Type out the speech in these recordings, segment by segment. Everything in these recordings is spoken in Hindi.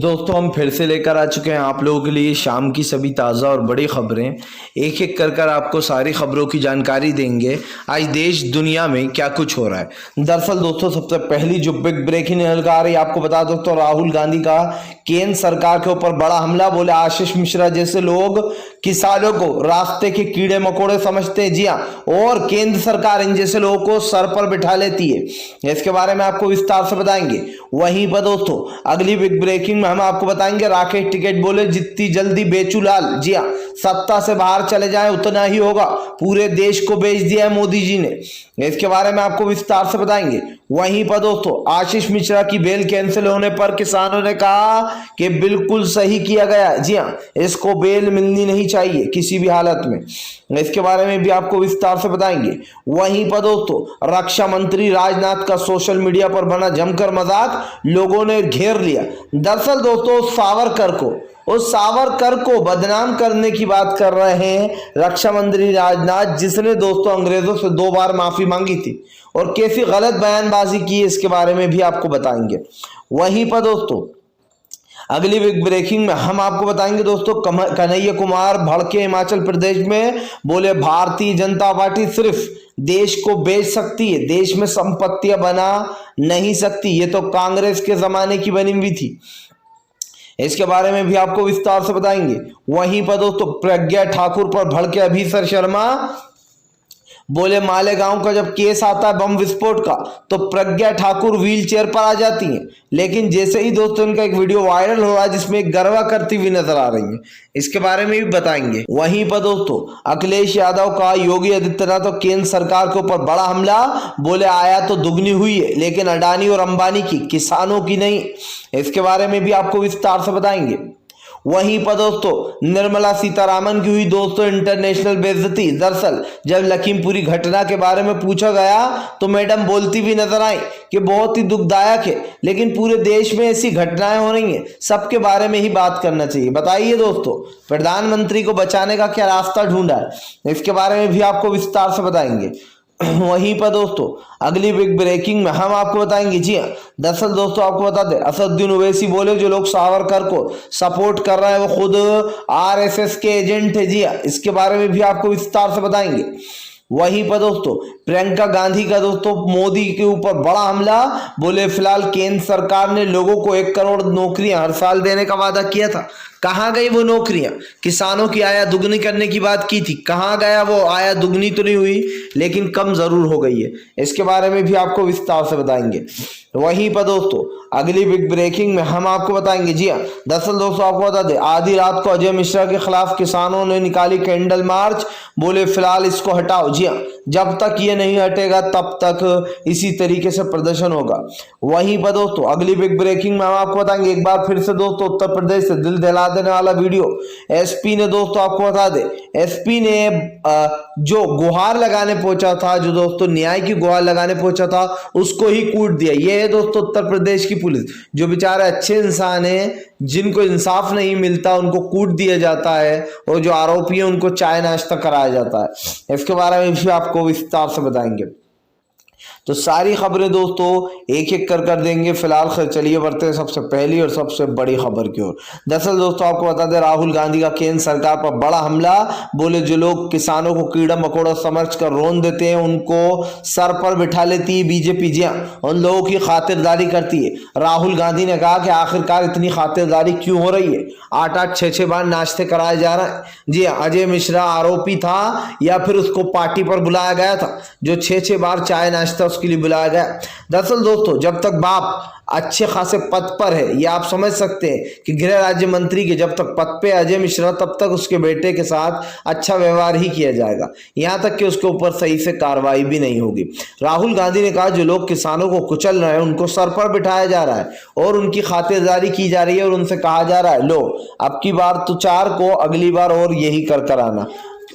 दोस्तों हम फिर से लेकर आ चुके हैं आप लोगों के लिए शाम की सभी ताज़ा और बड़ी खबरें। एक एक कर आपको सारी खबरों की जानकारी देंगे आज देश दुनिया में क्या कुछ हो रहा है। दरअसल दोस्तों सबसे पहली जो बिग ब्रेकिंग न्यूज़ आ रही है आपको बता दो तो राहुल गांधी का केंद्र सरकार के ऊपर बड़ा हमला। बोले आशीष मिश्रा जैसे लोग किसानों को रास्ते के कीड़े मकोड़े समझते हैं, जी हाँ, और केंद्र सरकार इन जैसे लोगों को सर पर बिठा लेती है। इसके बारे में आपको विस्तार से बताएंगे। वहीं पर दोस्तों अगली बिग ब्रेकिंग में हम आपको बताएंगे राकेश टिकट बोले जितनी जल्दी बेचू लाल, जी हाँ, सत्ता से बाहर चले जाए उतना ही होगा, पूरे देश को बेच दिया है मोदी जी ने। इसके बारे में आपको विस्तार से बताएंगे। वहीं पर दोस्तों आशीष मिश्रा की बेल कैंसिल होने पर किसानों ने कहा कि बिल्कुल सही किया गया, जी हाँ, इसको बेल मिलनी नहीं चाहिए किसी भी हालत में। इसके बारे में भी आपको विस्तार से बताएंगे। वहीं पर दोस्तों रक्षा मंत्री राजनाथ का सोशल मीडिया पर बना जमकर मजाक, लोगों ने घेर लिया। दरअसल दोस्तों सावरकर को बदनाम करने की बात कर रहे हैं रक्षा मंत्री राजनाथ, जिसने दोस्तों अंग्रेजों से 2 बार माफी मांगी थी और कैसी गलत बयानबाजी की, इसके बारे में भी आपको बताएंगे। वहीं पर दोस्तों अगली बिग ब्रेकिंग में हम आपको बताएंगे दोस्तों कन्हैया कुमार भड़के हिमाचल प्रदेश में, बोले भारतीय जनता पार्टी सिर्फ देश को बेच सकती है, देश में संपत्तियां बना नहीं सकती, ये तो कांग्रेस के जमाने की बनी हुई थी। इसके बारे में भी आपको विस्तार से बताएंगे। वहीं पर दोस्तों प्रज्ञा ठाकुर पर भड़के अभीसर शर्मा, बोले मालेगांव का जब केस आता है बम विस्फोट का तो प्रज्ञा ठाकुर व्हील चेयर पर आ जाती हैं, लेकिन जैसे ही दोस्तों इनका एक वीडियो वायरल हो रहा है जिसमें एक गरबा करती हुई नजर आ रही है, इसके बारे में भी बताएंगे। वहीं पर दोस्तों अखिलेश यादव का योगी आदित्यनाथ और केंद्र सरकार के ऊपर बड़ा हमला, बोले आया तो दुगनी हुई है लेकिन अडानी और अंबानी की, किसानों की नहीं। इसके बारे में भी आपको विस्तार से बताएंगे। वहीं पर दोस्तों निर्मला सीतारामन की हुई दोस्तों इंटरनेशनल बेइज्जती। दरअसल जब लखीमपुरी घटना के बारे में पूछा गया तो मैडम बोलती भी नजर आई कि बहुत ही दुखदायक है, लेकिन पूरे देश में ऐसी घटनाएं हो रही हैं, सबके बारे में ही बात करना चाहिए। बताइए दोस्तों प्रधानमंत्री को बचाने का क्या रास्ता ढूंढा है, इसके बारे में भी आपको विस्तार से बताएंगे। वहीं पर दोस्तों अगली बिग ब्रेकिंग में हम आपको बताएंगे, जी हाँ, दरअसल दोस्तों आपको बता दें असदुद्दीन ओवैसी बोले जो लोग सावरकर को सपोर्ट कर रहे हैं वो खुद आरएसएस के एजेंट है, जी हाँ, इसके बारे में भी आपको विस्तार से बताएंगे। वहीं पर दोस्तों प्रियंका गांधी का दोस्तों मोदी के ऊपर बड़ा हमला, बोले फिलहाल केंद्र सरकार ने लोगों को 1 करोड़ नौकरियां हर साल देने का वादा किया था, कहां गई वो नौकरियां? किसानों की आय दुगनी करने की बात की थी, कहां गया वो? आय दुगनी तो नहीं हुई लेकिन कम जरूर हो गई है, इसके बारे में भी आपको विस्तार से बताएंगे। वहीं पर दोस्तों अगली बिग ब्रेकिंग में हम आपको बताएंगे, जी हाँ, दरअसल दोस्तों आपको बता दें आधी रात को अजय मिश्रा के खिलाफ किसानों ने निकाली कैंडल मार्च, बोले फिलहाल इसको हटाओ, जी हाँ, जब तक ये नहीं हटेगा तब तक इसी तरीके से प्रदर्शन होगा। वहीं पर दोस्तों अगली बिग ब्रेकिंग में हम आपको बताएंगे एक बार फिर से दोस्तों उत्तर प्रदेश से दिल दहला देने वाला वीडियो। एसपी ने दोस्तों आपको बता दे एसपी ने जो गुहार लगाने पहुंचा था, जो दोस्तों न्याय की गुहार लगाने पहुंचा था, उसको ही कूट दिया। ये है दोस्तों उत्तर प्रदेश की पुलिस, जो बेचारे अच्छे इंसान हैं जिनको इंसाफ नहीं मिलता उनको कूट दिया जाता है, और जो आरोपी है उनको चाय नाश्ता कराया जाता है। इसके बारे में भी आपको विस्तार से बताएंगे। तो सारी खबरें दोस्तों एक एक कर देंगे। फिलहाल चलिए बढ़ते हैं सबसे पहली और सबसे बड़ी खबर की ओर। दरअसल दोस्तों आपको बता दें राहुल गांधी का केंद्र सरकार पर बड़ा हमला, बोले जो लोग किसानों को कीड़ा मकोड़ा समझकर रोन देते हैं उनको सर पर बिठा लेती है बीजेपी, जी हाँ, उन लोगों की खातिरदारी करती है। राहुल गांधी ने कहा कि आखिरकार इतनी खातिरदारी क्यों हो रही है? 8-8 6-6 बार नाश्ते कराए जा रहे हैं, जी हाँ, अजय मिश्रा आरोपी था या फिर उसको पार्टी पर बुलाया गया था जो 6-6 बार चाय नाश्ता उसके लिए बुलाया गया? दरअसल दोस्तों जब तक बाप अच्छे खासे पद पर है, ये आप समझ सकते हैं कि गृह राज्य मंत्री के जब तक पद पे अजय मिश्रा तब तक उसके बेटे के साथ अच्छा व्यवहार ही किया जाएगा, यहां तक कि उसके ऊपर सही से कार्रवाई भी नहीं होगी। राहुल गांधी ने कहा जो लोग किसानों को कुचल रहे हैं उनको सर पर बिठाया जा रहा है और उनकी खातिरदारी की जा रही है और उनसे कहा जा रहा है लो अब की बार तो 4 को, अगली बार और यही कर आना।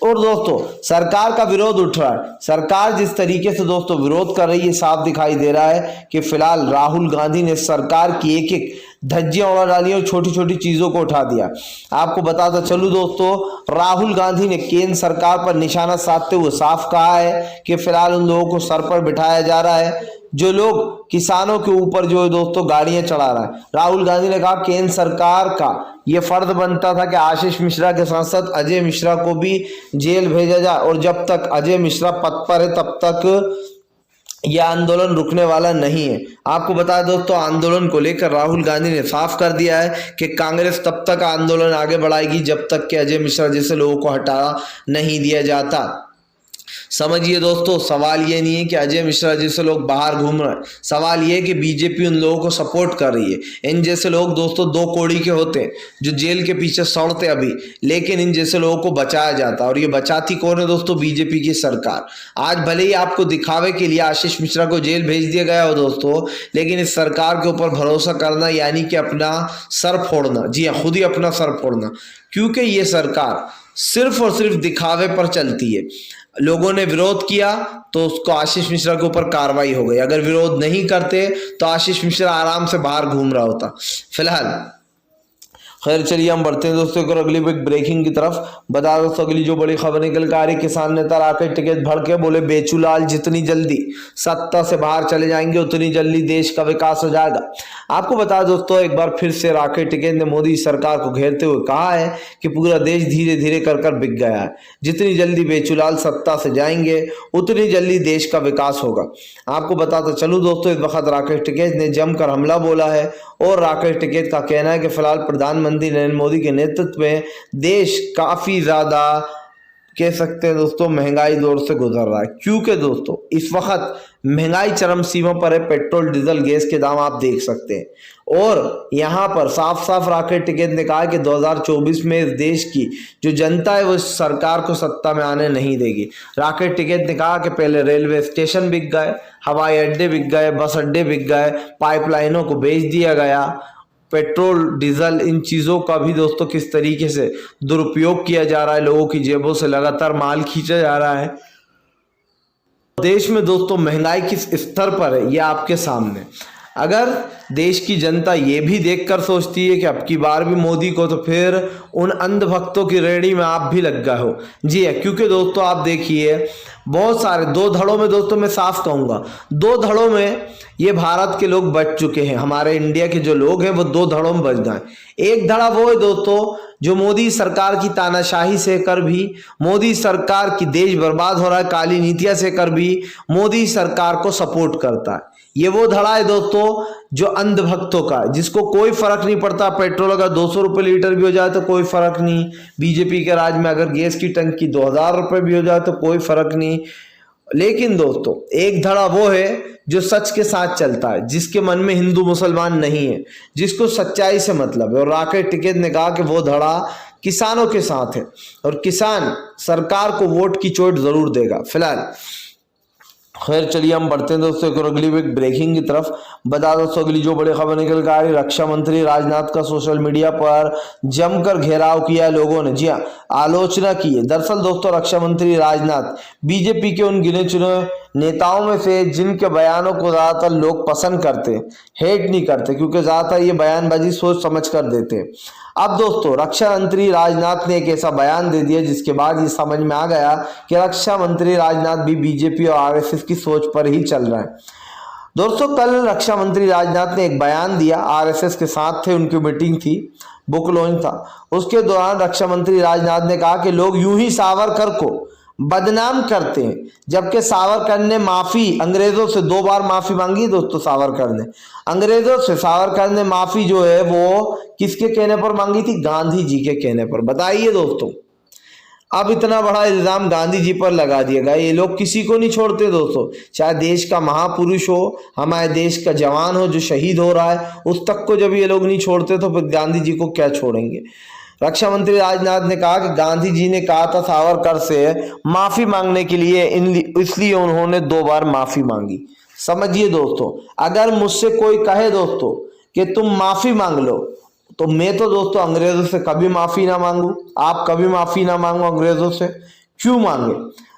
और दोस्तों सरकार का विरोध उठ रहा है। सरकार जिस तरीके से दोस्तों विरोध कर रही है साफ दिखाई दे रहा है कि फिलहाल राहुल गांधी ने सरकार की एक एक धज्जियां उड़ा डाली और छोटी छोटी चीजों को उठा दिया। आपको बताता चलूं दोस्तों, राहुल गांधी ने केंद्र सरकार पर निशाना साधते हुए साफ कहा है कि फिलहाल उन लोगों को सर पर बिठाया जा रहा है जो लोग किसानों के ऊपर जो है दोस्तों गाड़ियां चढ़ा रहा है। राहुल गांधी ने कहा केंद्र सरकार का यह फर्ज बनता था कि आशीष मिश्रा के सांसद अजय मिश्रा को भी जेल भेजा जाए और जब तक अजय मिश्रा पद पर है तब तक यह आंदोलन रुकने वाला नहीं है। आपको बता दो दोस्तों, आंदोलन को लेकर राहुल गांधी ने साफ कर दिया है कि कांग्रेस तब तक आंदोलन आगे बढ़ाएगी जब तक कि अजय मिश्रा जैसे लोगों को हटा नहीं दिया जाता। समझिए दोस्तों, सवाल ये नहीं है कि अजय मिश्रा जैसे लोग बाहर घूम रहे हैं, सवाल ये है कि बीजेपी उन लोगों को सपोर्ट कर रही है। इन जैसे लोग दोस्तों दो कौड़ी के होते हैं जो जेल के पीछे सड़ते अभी, लेकिन इन जैसे लोगों को बचाया जाता है। और ये बचाती कौन है दोस्तों? बीजेपी की सरकार। आज भले ही आपको दिखावे के लिए आशीष मिश्रा को जेल भेज दिया गया हो दोस्तों, लेकिन इस सरकार के ऊपर भरोसा करना यानी कि अपना सर फोड़ना, जी हाँ, खुद ही अपना सर फोड़ना, क्योंकि ये सरकार सिर्फ और सिर्फ दिखावे पर चलती है। लोगों ने विरोध किया तो उसको आशीष मिश्रा के ऊपर कार्रवाई हो गई, अगर विरोध नहीं करते तो आशीष मिश्रा आराम से बाहर घूम रहा होता। फिलहाल खैर चलिए हम बढ़ते हैं दोस्तों एक और अगली बिग ब्रेकिंग की तरफ। बता दोस्तों अगली जो बड़ी खबर निकल कर आ रही, किसान नेता राकेश टिकैत भड़के, बोले बेचूलाल जितनी जल्दी सत्ता से बाहर चले जाएंगे उतनी जल्दी देश का विकास हो जाएगा। आपको बता दोस्तों, एक बार फिर से राकेश टिकैत ने मोदी सरकार को घेरते हुए कहा है कि पूरा देश धीरे धीरे कर बिक गया है, जितनी जल्दी बेचूलाल सत्ता से जाएंगे उतनी जल्दी देश का विकास होगा। आपको बताता चलूं दोस्तों, इस वक्त राकेश टिकैत ने जमकर हमला बोला है और राकेश टिकैत का कहना है कि फिलहाल प्रधानमंत्री नरेंद्र मोदी के नेतृत्व में देश काफी ज्यादा कह सकते हैं दोस्तों महंगाई दौर से गुजर रहा है, क्योंकि दोस्तों इस वक्त महंगाई चरम सीमा पर है। पेट्रोल डीजल गैस के दाम आप देख सकते हैं और यहाँ पर साफ साफ राकेश टिकैत ने कहा कि 2024 में इस देश की जो जनता है वो इस सरकार को सत्ता में आने नहीं देगी। राकेश टिकैत ने कहा कि पहले रेलवे स्टेशन बिक गए, हवाई अड्डे बिक गए, बस अड्डे बिक गए, पाइपलाइनों को बेच दिया गया, पेट्रोल डीजल इन चीज़ों का भी दोस्तों किस तरीके से दुरुपयोग किया जा रहा है, लोगों की जेबों से लगातार माल खींचा जा रहा है। देश में दोस्तों महंगाई किस स्तर पर है ये आपके सामने। अगर देश की जनता ये भी देखकर सोचती है कि अब की बार भी मोदी को, तो फिर उन अंधभक्तों की रेहड़ी में आप भी लग गए हो। जी है, क्योंकि दोस्तों आप देखिए बहुत सारे दो धड़ों में दोस्तों मैं साफ कहूँगा, दो धड़ों में ये भारत के लोग बच चुके हैं। हमारे इंडिया के जो लोग हैं वो दो धड़ों में बच गए। एक धड़ा वो है दोस्तों जो मोदी सरकार की तानाशाही से कर भी, मोदी सरकार की देश बर्बाद हो रहा है काली नीतियां से कर भी मोदी सरकार को सपोर्ट करता है। ये वो धड़ा है दोस्तों जो अंधभक्तों का है, जिसको कोई फर्क नहीं पड़ता पेट्रोल अगर 200 रुपये लीटर भी हो जाए तो कोई फर्क नहीं, बीजेपी के राज में अगर गैस की टंकी 2000 रुपये भी हो जाए तो कोई फर्क नहीं। लेकिन दोस्तों एक धड़ा वो है जो सच के साथ चलता है, जिसके मन में हिंदू मुसलमान नहीं है, जिसको सच्चाई से मतलब है। और राकेश टिकैत ने कहा कि वो धड़ा किसानों के साथ है और किसान सरकार को वोट की चोट जरूर देगा। फिलहाल खैर चलिए हम बढ़ते हैं दोस्तों एक और अगली बिग ब्रेकिंग की तरफ। बता दोस्तों अगली जो बड़ी खबर निकल कर आ रही, रक्षा मंत्री राजनाथ का सोशल मीडिया पर जमकर घेराव किया लोगों ने, जी हाँ, आलोचना की है। दरअसल दोस्तों रक्षा मंत्री राजनाथ बीजेपी के उन गिने चुने नेताओं में से जिनके बयानों को ज्यादातर लोग पसंद करते हैं, हेट नहीं करते, क्योंकि ज्यादातर ये बयानबाजी सोच समझ कर देते हैं। अब दोस्तों रक्षा मंत्री राजनाथ ने एक ऐसा बयान दे दिया जिसके बाद ये समझ में आ गया कि रक्षा मंत्री राजनाथ भी बीजेपी और आरएसएस की सोच पर ही चल रहा है। दोस्तों कल रक्षा मंत्री राजनाथ ने एक बयान दिया, आरएसएस के साथ थे, उनकी मीटिंग थी, बुक लॉन्च था। उसके दौरान रक्षा मंत्री राजनाथ ने कहा कि लोग यूं ही सावरकर को बदनाम करते हैं, जबकि सावरकर ने माफी अंग्रेजों से 2 बार माफी मांगी। दोस्तों सावरकर ने अंग्रेजों से, सावरकर ने माफी जो है वो किसके कहने पर मांगी थी? गांधी जी के कहने पर। बताइए दोस्तों, अब इतना बड़ा इल्जाम गांधी जी पर लगा दिया गया। ये लोग किसी को नहीं छोड़ते दोस्तों, चाहे देश का महापुरुष हो, हमारे देश का जवान हो जो शहीद हो रहा है, उस तक को जब ये लोग नहीं छोड़ते तो फिर गांधी जी को क्या छोड़ेंगे। रक्षा मंत्री राजनाथ ने कहा कि गांधी जी ने कहा था सावरकर से माफी मांगने के लिए, इसलिए उन्होंने 2 बार माफी मांगी। समझिए दोस्तों, अगर मुझसे कोई कहे दोस्तों कि तुम माफी मांग लो, तो मैं तो दोस्तों अंग्रेजों से कभी माफी ना मांगू, आप कभी माफी ना मांगो अंग्रेजों से। क्यों मांगे?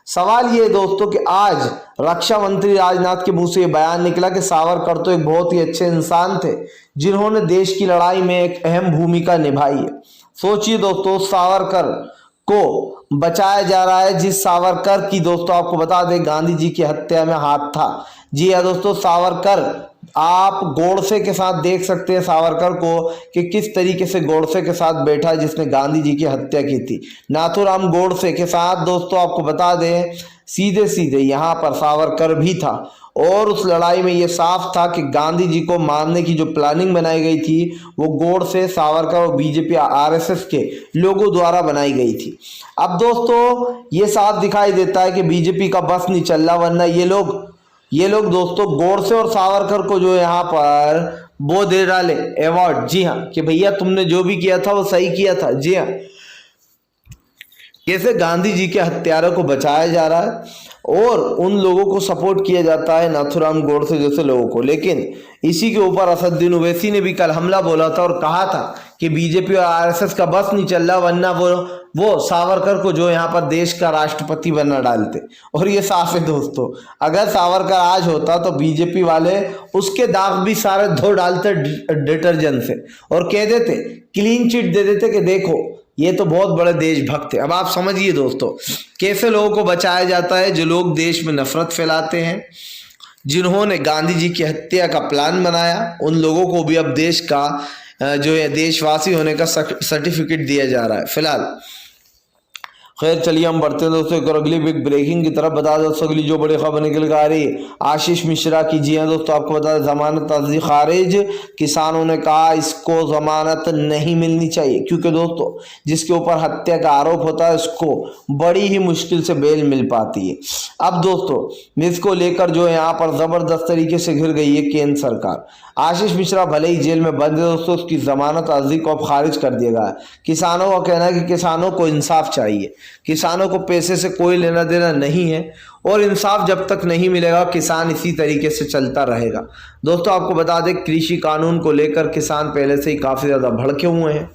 सवाल ये है दोस्तों कि आज रक्षा मंत्री राजनाथ के मुंह से ये बयान निकला कि सावरकर तो एक बहुत ही अच्छे इंसान थे जिन्होंने देश की लड़ाई में एक अहम भूमिका निभाई है। सोचिए दोस्तों, सावरकर को बचाया जा रहा है, जिस सावरकर की दोस्तों आपको बता दें गांधी जी की हत्या में हाथ था। जी हाँ दोस्तों, सावरकर, आप गोडसे के साथ देख सकते हैं सावरकर को कि किस तरीके से गोडसे के साथ बैठा जिसने गांधी जी की हत्या की थी। नाथूराम गोडसे के साथ दोस्तों आपको बता दें सीधे सीधे यहाँ पर सावरकर भी था और उस लड़ाई में ये साफ था कि गांधी जी को मारने की जो प्लानिंग बनाई गई थी वो गोडसे, सावरकर और बीजेपी आरएसएस के लोगों द्वारा बनाई गई थी। अब दोस्तों ये साफ दिखाई देता है कि बीजेपी का बस नहीं चल रहा, वरना ये लोग दोस्तों गोडसे और सावरकर को जो यहाँ पर वो दे डाले अवार्ड। जी हाँ, कि भैया तुमने जो भी किया था वो सही किया था। जी हाँ, कैसे गांधी जी के हत्यारों को बचाया जा रहा है और उन लोगों को सपोर्ट किया जाता है, नाथूराम गोडसे जैसे लोगों को। लेकिन इसी के ऊपर असदुद्दीन ओवैसी ने भी कल हमला बोला था और कहा था कि बीजेपी और आरएसएस का बस नहीं चल रहा, वरना वो सावरकर को जो यहाँ पर देश का राष्ट्रपति बनना डालते। और ये साफ है दोस्तों, अगर सावरकर आज होता तो बीजेपी वाले उसके दाग भी सारे धो डालते डिटर्जेंट से और कह देते, क्लीन चिट दे देते कि देखो ये तो बहुत बड़े देशभक्त है। अब आप समझिए दोस्तों कैसे लोगों को बचाया जाता है, जो लोग देश में नफरत फैलाते हैं, जिन्होंने गांधी जी की हत्या का प्लान बनाया, उन लोगों को भी अब देश का जो है देशवासी होने का सर्टिफिकेट दिया जा रहा है फिलहाल। खैर चलिए हम बढ़ते हैं दोस्तों एक और अगली बिग ब्रेकिंग की तरफ। बता दोस्तों अगली जो बड़ी खबर निकल कर आ रही आशीष मिश्रा की। जी हाँ दोस्तों, आपको बता दें जमानत अर्जी खारिज। किसानों ने कहा इसको जमानत नहीं मिलनी चाहिए क्योंकि दोस्तों जिसके ऊपर हत्या का आरोप होता है उसको बड़ी ही मुश्किल से बेल मिल पाती है। अब दोस्तों इसको लेकर जो यहाँ पर जबरदस्त तरीके से घिर गई है केंद्र सरकार। आशीष मिश्रा भले ही जेल में बंद है दोस्तों, उसकी जमानत अर्जी को अब खारिज कर दिया गया है। किसानों का कहना है कि किसानों को इंसाफ चाहिए, किसानों को पैसे से कोई लेना देना नहीं है और इंसाफ जब तक नहीं मिलेगा किसान इसी तरीके से चलता रहेगा। दोस्तों आपको बता दें कृषि कानून को लेकर किसान पहले से ही काफ़ी ज़्यादा भड़के हुए हैं।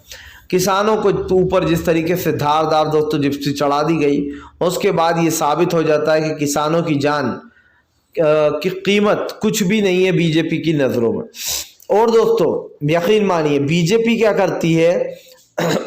किसानों को ऊपर जिस तरीके से धारदार दोस्तों जिप्सी चढ़ा दी गई, उसके बाद ये साबित हो जाता है कि किसानों की जान की कीमत कुछ भी नहीं है बीजेपी की नज़रों में। और दोस्तों यकीन मानिए बीजेपी क्या करती है,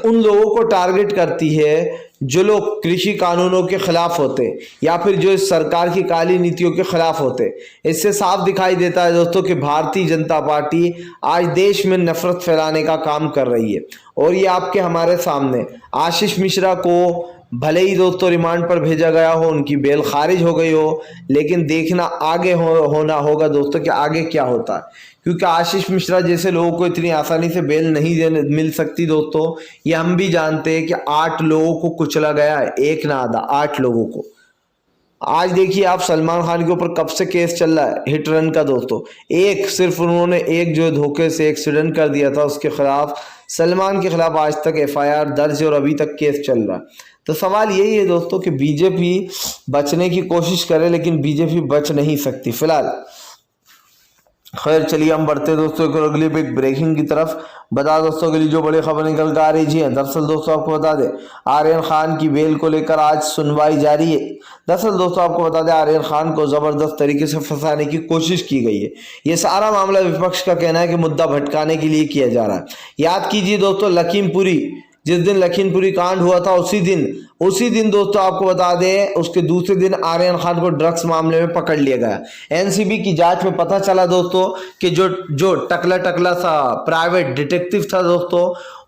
उन लोगों को टारगेट करती है जो लोग कृषि कानूनों के खिलाफ होते या फिर जो इस सरकार की काली नीतियों के खिलाफ होते। इससे साफ दिखाई देता है दोस्तों कि भारतीय जनता पार्टी आज देश में नफरत फैलाने का काम कर रही है। और ये आपके हमारे सामने आशीष मिश्रा को भले ही दोस्तों रिमांड पर भेजा गया हो, उनकी बेल खारिज हो गई हो, लेकिन देखना आगे होना होगा दोस्तों कि आगे क्या होता है, क्योंकि आशीष मिश्रा जैसे लोगों को इतनी आसानी से बेल नहीं मिल सकती दोस्तों। ये हम भी जानते हैं कि 8 लोगों को कुचला गया है, एक ना आधा 8 लोगों को। आज देखिए आप सलमान खान के ऊपर कब से केस चल रहा है हिट रन का दोस्तों। एक सिर्फ उन्होंने एक जो धोखे से एक्सीडेंट कर दिया था उसके खिलाफ, सलमान के खिलाफ आज तक एफआईआर दर्ज है और अभी तक केस चल रहा है। तो सवाल यही है दोस्तों कि बीजेपी बचने की कोशिश करे लेकिन बीजेपी बच नहीं सकती फिलहाल। खैर चलिए हम बढ़ते हैं दोस्तों एक अगली बिग ब्रेकिंग की तरफ। बता दोस्तों अगली जो बड़ी खबर निकल कर आ रही जी है, दरअसल दोस्तों आपको बता दें आर्यन खान की बेल को लेकर आज सुनवाई जारी है। दरअसल दोस्तों आपको बता दें आर्यन खान को जबरदस्त तरीके से फंसाने की कोशिश की गई है। ये सारा मामला विपक्ष का कहना है कि मुद्दा भटकाने के लिए किया जा रहा है। याद कीजिए दोस्तों लखीमपुरी, जिस दिन लखीमपुरी कांड हुआ था उसी दिन दोस्तों आपको बता दें उसके दूसरे दिन आर्यन खान को ड्रग्स मामले में पकड़ लिया गया। एनसीबी की जांच में पता चला दोस्तों कि जो टकला सा प्राइवेट डिटेक्टिव था दोस्तों,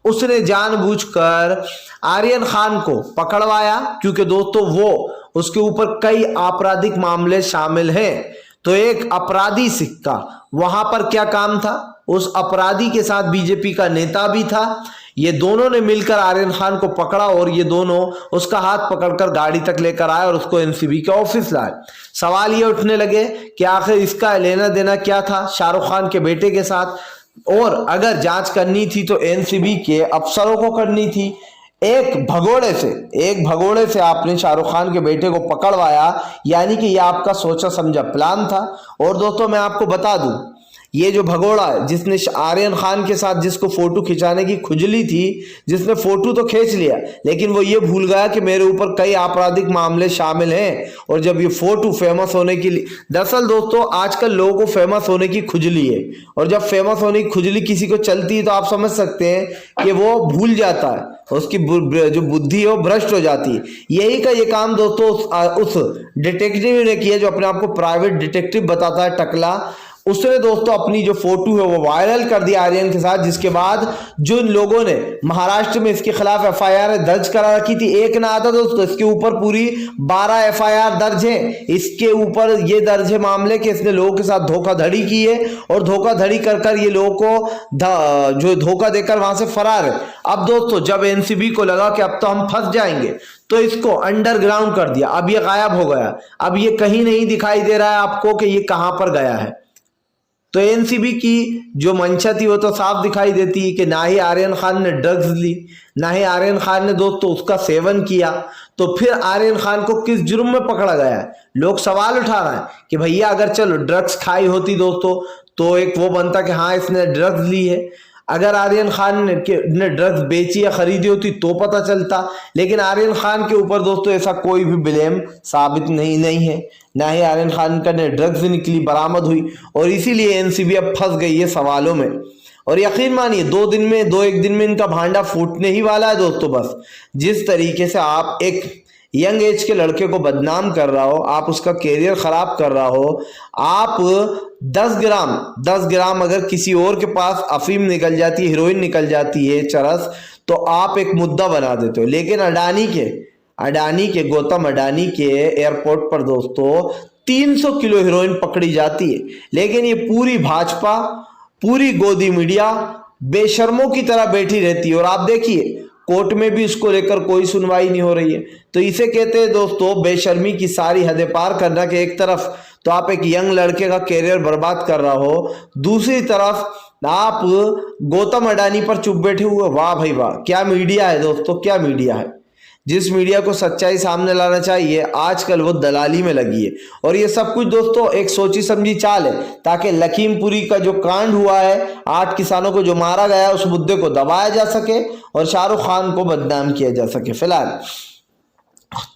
उसने जानबूझकर आर्यन खान को पकड़वाया क्योंकि दोस्तों वो उसके ऊपर कई आपराधिक मामले शामिल हैं। तो एक अपराधी सिक्का वहां पर क्या काम था, उस अपराधी के साथ बीजेपी का नेता भी था। ये दोनों ने मिलकर आर्यन खान को पकड़ा और ये दोनों उसका हाथ पकड़कर गाड़ी तक लेकर आए और उसको एनसीबी के ऑफिस लाए। सवाल ये उठने लगे कि आखिर इसका लेना देना क्या था शाहरुख खान के बेटे के साथ, और अगर जांच करनी थी तो एनसीबी के अफसरों को करनी थी। एक भगोड़े से आपने शाहरुख खान के बेटे को पकड़वाया, यानी कि यह आपका सोचा समझा प्लान था। और दोस्तों मैं आपको बता दूं ये जो भगोड़ा है जिसने आर्यन खान के साथ जिसको फोटो खिंचाने की खुजली थी, जिसने फोटो तो खींच लिया लेकिन वो ये भूल गया कि मेरे ऊपर कई आपराधिक मामले शामिल हैं। और जब ये फोटो फेमस होने के लिए, दरअसल दोस्तों आजकल लोगों को फेमस होने की खुजली है, और जब फेमस होने की खुजली किसी को चलती है तो आप समझ सकते हैं कि वो भूल जाता है, उसकी जो बुद्धि है वो भ्रष्ट हो जाती है। यही का ये काम दोस्तों उस डिटेक्टिव ने किया जो अपने आप को प्राइवेट डिटेक्टिव बताता है, टकला। उसने दोस्तों अपनी जो फोटो है वो वायरल कर दिया आर्यन के साथ, जिसके बाद जो इन लोगों ने महाराष्ट्र में इसके खिलाफ एफआईआर दर्ज करा रखी थी, एक ना आता दोस्तों, इसके ऊपर पूरी 12 एफआईआर दर्ज है। इसके ऊपर ये दर्ज है मामले कि इसने लोगों के साथ धोखाधड़ी की है और धोखाधड़ी कर कर ये लोगों को जो धोखा देकर वहां से फरार है। अब दोस्तों जब एनसीबी को लगा कि अब तो हम फंस जाएंगे तो इसको अंडरग्राउंड कर दिया। अब ये गायब हो गया, अब ये कहीं नहीं दिखाई दे रहा है आपको कि ये कहां पर गया है। तो एनसीबी की जो मंशा थी वो तो साफ दिखाई देती है कि ना ही आर्यन खान ने ड्रग्स ली, ना ही आर्यन खान ने दोस्तों उसका सेवन किया, तो फिर आर्यन खान को किस जुर्म में पकड़ा गया है। लोग सवाल उठा रहे हैं कि भैया अगर चलो ड्रग्स खाई होती दोस्तों तो एक वो बनता कि हाँ इसने ड्रग्स ली है, अगर आर्यन खान ने ड्रग्स बेची या खरीदी होती तो पता चलता, लेकिन आर्यन खान के ऊपर दोस्तों ऐसा कोई भी ब्लेम साबित नहीं है, ना ही आर्यन खान का ने ड्रग्स निकली बरामद हुई, और इसीलिए एनसीबी अब फंस गई है सवालों में। और यकीन मानिए दो एक दिन में इनका भांडा फूटने ही वाला है दोस्तों। बस जिस तरीके से आप एक यंग एज के लड़के को बदनाम कर रहा हो, आप उसका कैरियर खराब कर रहा हो, आप 10 ग्राम अगर किसी और के पास अफीम निकल जाती है, हीरोइन निकल जाती है, चरस, तो आप एक मुद्दा बना देते हो। लेकिन गौतम अडानी के एयरपोर्ट पर दोस्तों 300 किलो हीरोइन पकड़ी जाती है, लेकिन ये पूरी भाजपा, पूरी गोदी मीडिया बेशर्मों की तरह बैठी रहती है। और आप देखिए कोर्ट में भी इसको लेकर कोई सुनवाई नहीं हो रही है। तो इसे कहते हैं दोस्तों बेशर्मी की सारी हदें पार करना, कि एक तरफ तो आप एक यंग लड़के का कैरियर बर्बाद कर रहा हो, दूसरी तरफ आप गौतम अडानी पर चुप बैठे हुए। वाह भाई वाह, क्या मीडिया है दोस्तों, क्या मीडिया है। जिस मीडिया को सच्चाई सामने लाना चाहिए आजकल वो दलाली में लगी है। और ये सब कुछ दोस्तों एक सोची समझी चाल है ताकि लखीमपुरी का जो कांड हुआ है, 8 किसानों को जो मारा गया है, उस मुद्दे को दबाया जा सके और शाहरुख खान को बदनाम किया जा सके। फिलहाल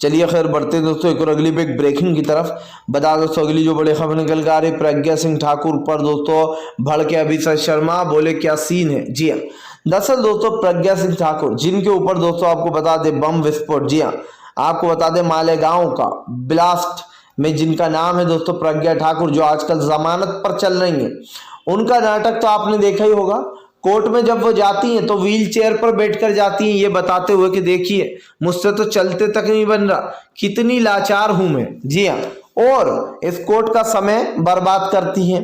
चलिए खैर बढ़ते हैं दोस्तों एक और अगली एक ब्रेकिंग की तरफ। बता दोस्तों अगली जो बड़ी खबर निकल कर आ रही, प्रज्ञा सिंह ठाकुर पर दोस्तों भड़के अभिषेक शर्मा, बोले क्या सीन है। जी हाँ, दरअसल दोस्तों प्रज्ञा सिंह ठाकुर जिनके ऊपर दोस्तों आपको बता दे बम विस्फोट, जी हाँ आपको बता दे मालेगांव का ब्लास्ट में जिनका नाम है दोस्तों प्रज्ञा ठाकुर, जो आजकल जमानत पर चल रही है, उनका नाटक तो आपने देखा ही होगा। कोर्ट में जब वो जाती हैं तो व्हील चेयर पर बैठकर जाती हैं, ये बताते हुए कि देखिए मुझसे तो चलते तक नहीं बन रहा, कितनी लाचार हूं मैं। जी हाँ, और इस कोर्ट का समय बर्बाद करती हैं।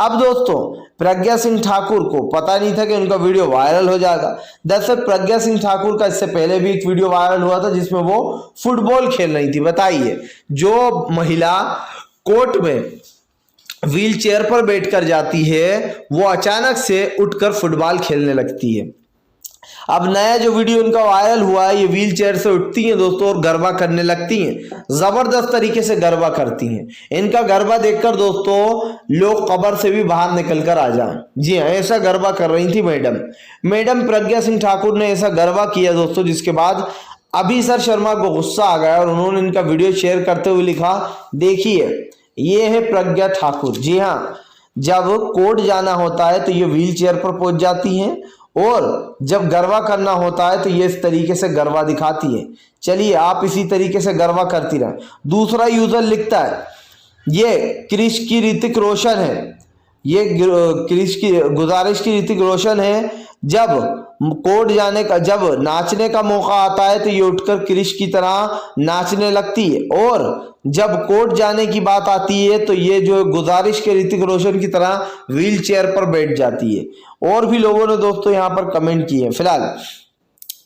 अब दोस्तों प्रज्ञा सिंह ठाकुर को पता नहीं था कि उनका वीडियो वायरल हो जाएगा। दरअसल प्रज्ञा सिंह ठाकुर का इससे पहले भी एक वीडियो वायरल हुआ था जिसमें वो फुटबॉल खेल रही थी। बताइए, जो महिला कोर्ट में व्हील चेयर पर बैठकर जाती है वो अचानक से उठकर फुटबॉल खेलने लगती है। अब नया जो वीडियो उनका वायरल हुआ है, ये व्हील चेयर से उठती हैं दोस्तों और गरबा करने लगती हैं, जबरदस्त तरीके से गरबा करती हैं। इनका गरबा देखकर दोस्तों लोग कब्र से भी बाहर निकल कर आ जाएं। जी हाँ, ऐसा गरबा कर रही थी मैडम प्रज्ञा सिंह ठाकुर ने ऐसा गरबा किया दोस्तों, जिसके बाद अभिषेक शर्मा को गुस्सा आ गया और उन्होंने इनका वीडियो शेयर करते हुए लिखा, देखिए ये है प्रज्ञा ठाकुर। जी हाँ, जब कोर्ट जाना होता है तो ये व्हील चेयर पर पहुंच जाती हैं और जब गरबा करना होता है तो ये इस तरीके से गरबा दिखाती है। चलिए आप इसी तरीके से गरबा करती रहें। दूसरा यूजर लिखता है, ये क्रिश की ऋतिक रोशन है, ये क्रिश की गुजारिश की ऋतिक रोशन है, जब कोर्ट जाने का, जब नाचने का मौका आता है तो ये उठकर क्रिश की तरह नाचने लगती है, और जब कोर्ट जाने की बात आती है तो ये जो गुजारिश के ऋतिक रोशन की तरह व्हील चेयर पर बैठ जाती है। और भी लोगों ने दोस्तों यहाँ पर कमेंट किए हैं। फिलहाल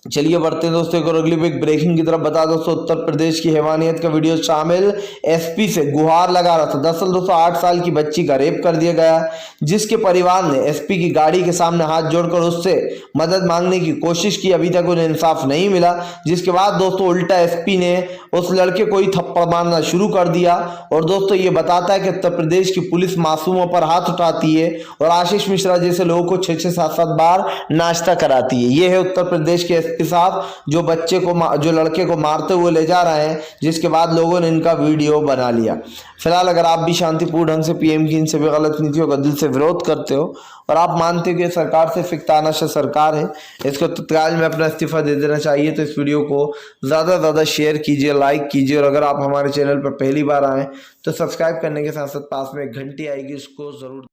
चलिए बढ़ते हैं दोस्तों एक और अगली एक ब्रेकिंग की तरफ। बता दोस्तों, उत्तर प्रदेश की हैवानियत का वीडियो शामिल एसपी से गुहार लगा रहा था। दरअसल दोस्तों 8 साल की बच्ची का रेप कर दिया गया, जिसके परिवार ने एसपी की गाड़ी के सामने हाथ जोड़कर उससे मदद मांगने की कोशिश की। अभी तक उन्हें इंसाफ नहीं मिला, जिसके बाद दोस्तों उल्टा एसपी ने उस लड़के को ही थप्पड़ मारना शुरू कर दिया। और दोस्तों ये बताता है कि उत्तर प्रदेश की पुलिस मासूमों पर हाथ उठाती है और आशीष मिश्रा जैसे लोगों को 6-6, 7-7 बार नाश्ता कराती है। ये है उत्तर प्रदेश के एसपी साहब जो जो लड़के को मारते हुए ले जा रहे हैं, जिसके बाद लोगों ने इनका वीडियो बना लिया। फिलहाल अगर आप भी शांतिपूर्ण ढंग से पीएम की इनसे भी गलत नीतियों का दिल से विरोध करते हो और आप मानते हो कि सरकार सिर्फ एक तानाशाह सरकार है, इसको तत्काल में अपना इस्तीफा दे देना चाहिए, तो इस वीडियो को ज़्यादा से ज़्यादा शेयर कीजिए, लाइक कीजिए। और अगर आप हमारे चैनल पर पहली बार आएँ तो सब्सक्राइब करने के साथ साथ पास में एक घंटी आएगी, उसको ज़रूर